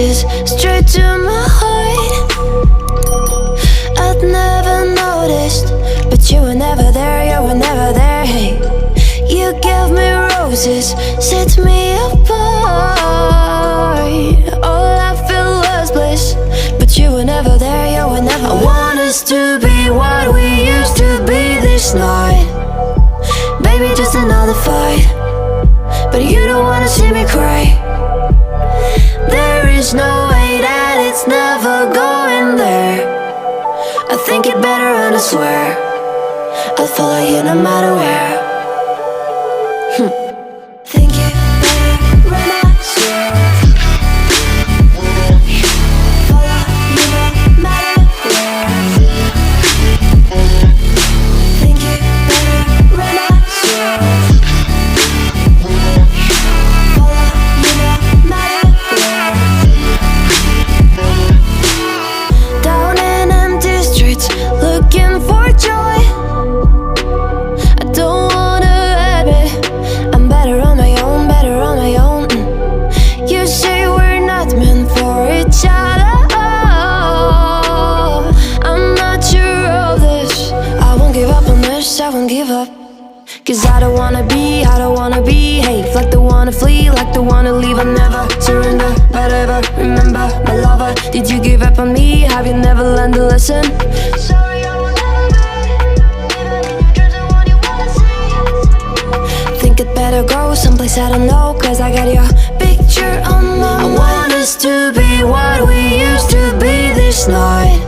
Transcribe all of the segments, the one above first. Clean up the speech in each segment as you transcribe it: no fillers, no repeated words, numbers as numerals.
roses straight to my heart. I'd never noticed, but you were never there, you were never there. Hey, you gave me roses, set me apart. All I feel was bliss, but you were never there, you were never there. I want us to be what we used to be this night. Baby, just another fight, but you don't wanna see me cry. There is no way that it's never going there. I think it better and I swear I'll follow you no matter where. Think it better and I swear follow you no matter where. Think it better and I swear follow you no matter where. Down in empty streets, looking for joy. I don't wanna admit I'm better on my own, better on my own. You say we're not meant for each other. I'm not sure of this. I won't give up on this, I won't give up. Cause I don't wanna be, I don't wanna behave like the wanna flee, like the wanna leave. I'll never surrender, but ever remember my lover. Did you give up on me? Have you never learned a lesson? Sorry, I will never be. Even in your dreams, the one you wanna see. Think it better go someplace I don't know, cause I got your picture on my mind. I want us to be what we used to be this night.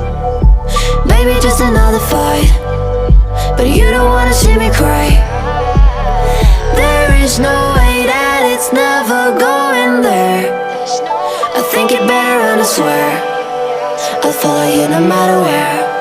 Baby, just another fight, but you don't wanna see me cry. There is no way that it's never going there. I think it better and I swear I'll follow you no matter where.